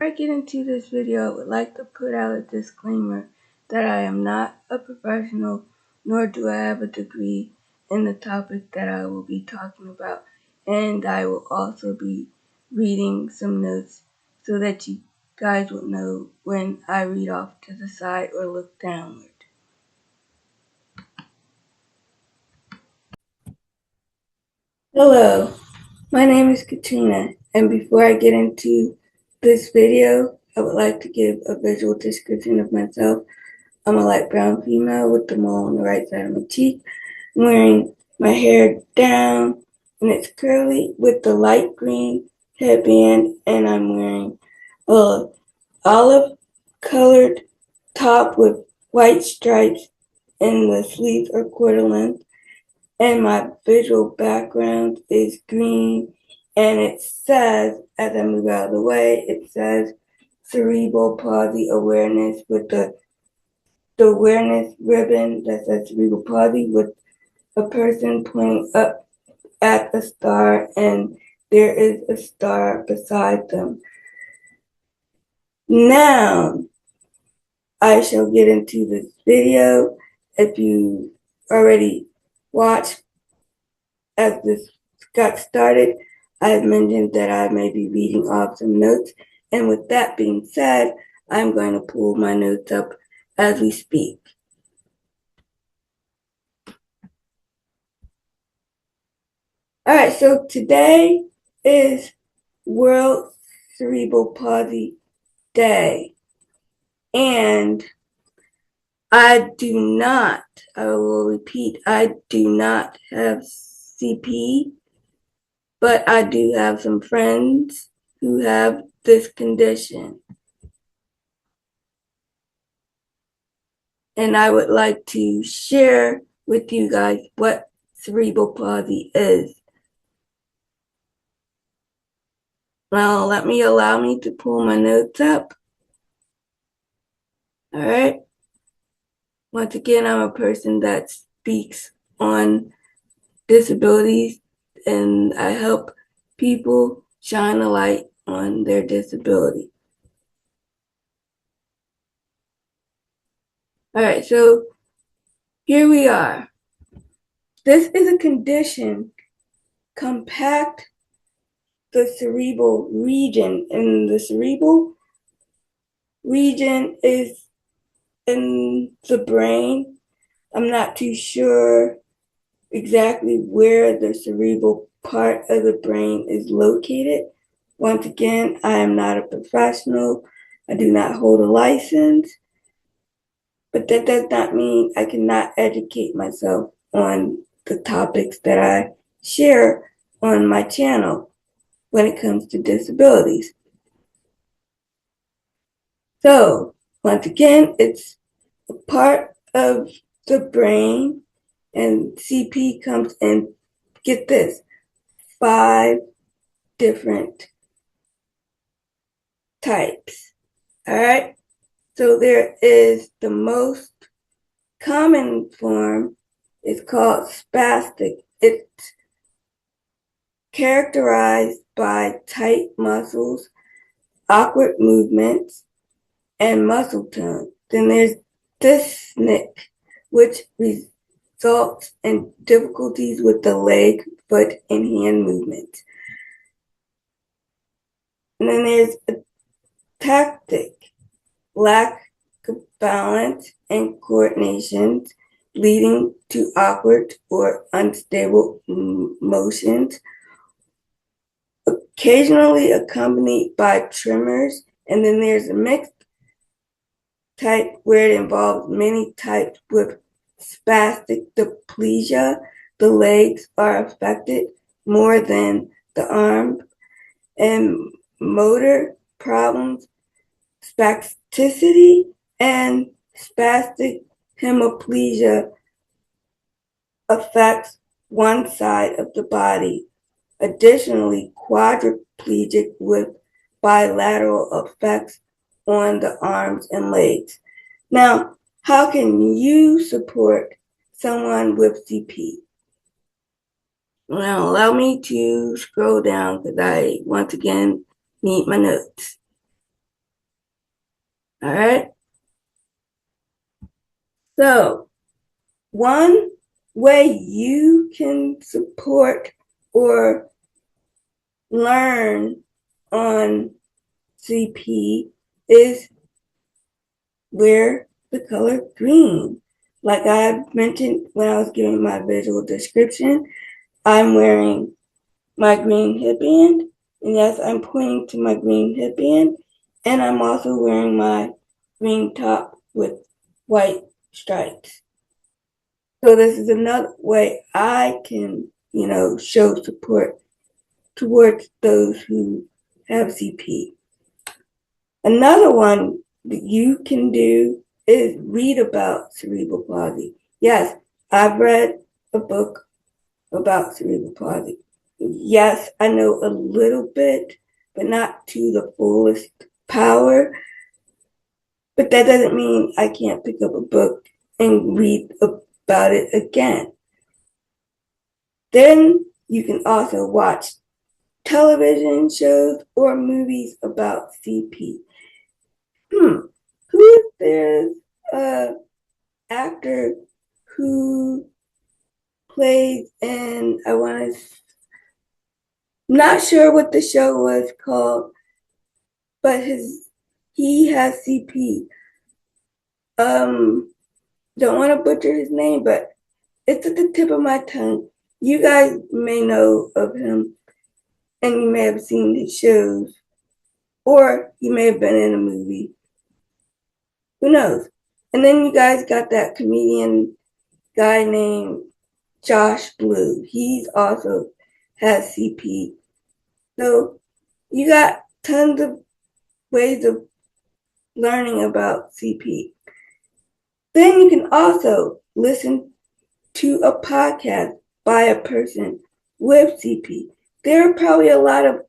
Before I get into this video, I would like to put out a disclaimer that I am not a professional, nor do I have a degree in the topic that I will be talking about, and I will also be reading some notes so that you guys will know when I read off to the side or look downward. Hello, my name is Katrina, and before I get into this video, I would like to give a visual description of myself. I'm a light brown female with the mole on the right side of my cheek. I'm wearing my hair down and it's curly with the light green headband, and I'm wearing a olive colored top with white stripes, and the sleeves are quarter length. And my visual background is green, and it says, as I move out of the way, it says Cerebral Palsy Awareness with the awareness ribbon that says Cerebral Palsy with a person pointing up at a star, and there is a star beside them. Now, I shall get into this video. If you already watched as this got started, I have mentioned that I may be reading off some notes, and with that being said, I'm going to pull my notes up as we speak. Alright, so today is World Cerebral Palsy Day, and I will repeat, I do not have CP, but I do have some friends who have this condition. And I would like to share with you guys what cerebral palsy is. Now, allow me to pull my notes up. All right. Once again, I'm a person that speaks on disabilities, and I help people shine a light on their disability. All right, so here we are. This is a condition, compact the cerebral region, and the cerebral region is in the brain. I'm not too sure exactly where the cerebral part of the brain is located. Once again, I am not a professional. I do not hold a license, but that does not mean I cannot educate myself on the topics that I share on my channel when it comes to disabilities. So, once again, it's a part of the brain, and CP comes in, get this, 5 different types. All right. So there is the most common form is called spastic. It's characterized by tight muscles, awkward movements, and muscle tone. Then there's dyspneic, which results in difficulties with the leg, foot, and hand movements. And then there's tactic, lack of balance and coordination, leading to awkward or unstable motions, occasionally accompanied by tremors. And then there's a mixed type where it involves many types with spastic diplegia. The legs are affected more than the arm, and motor problems, spasticity, and spastic hemiplegia affects one side of the body. Additionally, quadriplegic with bilateral effects on the arms and legs. Now, how can you support someone with CP? Now, allow me to scroll down because I, once again, need my notes. All right. So, one way you can support or learn on CP is wear the color green. Like I mentioned when I was giving my visual description, I'm wearing my green headband. And yes, I'm pointing to my green headband. And I'm also wearing my green top with white stripes. So this is another way I can, show support towards those who have CP. Another one that you can do is read about cerebral palsy. Yes, I've read a book about cerebral palsy. Yes, I know a little bit, but not to the fullest power. But that doesn't mean I can't pick up a book and read about it again. Then you can also watch television shows or movies about CP. Who is this actor who plays in, not sure what the show was called, but he has CP. Don't want to butcher his name, but it's at the tip of my tongue. You guys may know of him, and you may have seen his shows, or you may have been in a movie. Who knows? And then you guys got that comedian guy named Josh Blue. He's also has CP. So you got tons of ways of learning about CP. Then you can also listen to a podcast by a person with CP. There are probably a lot of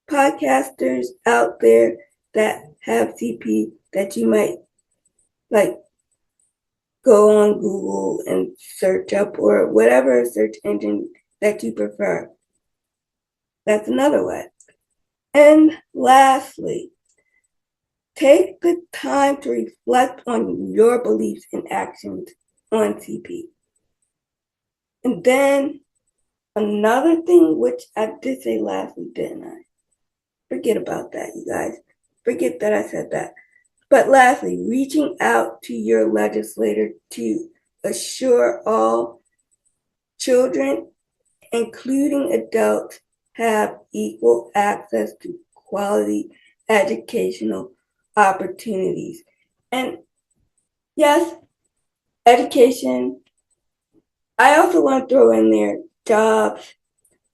podcasters out there that have CP that you might like go on Google and search up, or whatever search engine that you prefer. That's another way. And lastly, take the time to reflect on your beliefs and actions on CP. And then another thing, which I did say lastly, didn't I? Forget about that, you guys. Forget that I said that. But lastly, reaching out to your legislator to assure all children, including adults, have equal access to quality educational opportunities. And yes, education. I also want to throw in there jobs.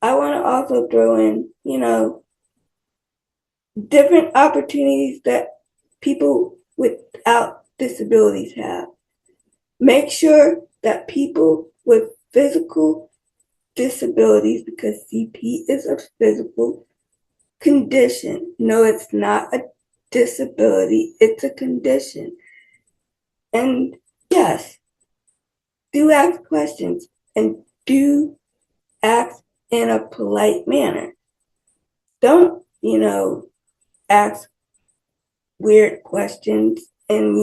I want to also throw in, different opportunities that people without disabilities have. Make sure that people with physical disabilities, because CP is a physical condition. No, it's not a disability, it's a condition. And yes, do ask questions and do ask in a polite manner. Don't, ask weird questions and,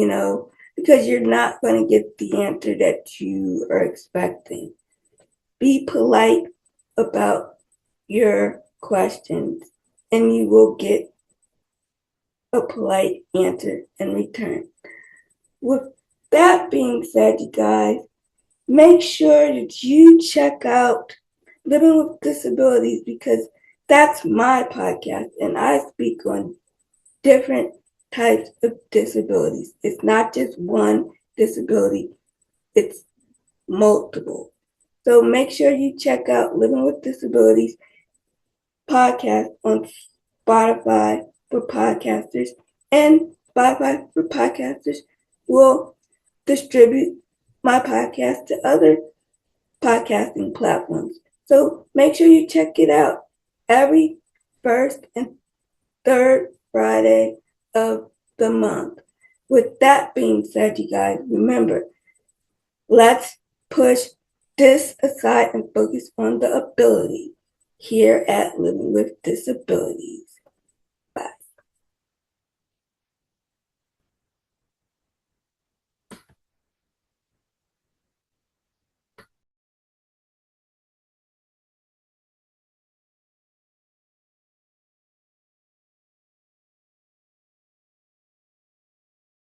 because you're not going to get the answer that you are expecting. Be polite about your questions and you will get a polite answer in return. With that being said, you guys, make sure that you check out Living with Disabilities, because that's my podcast and I speak on different types of disabilities. It's not just one disability, it's multiple. So make sure you check out Living with Disabilities podcast on Spotify for podcasters, and Spotify for podcasters will distribute my podcast to other podcasting platforms. So make sure you check it out every first and third Friday of the month. With that being said, you guys, remember, let's push this aside and focus on the ability here at Living with Disabilities.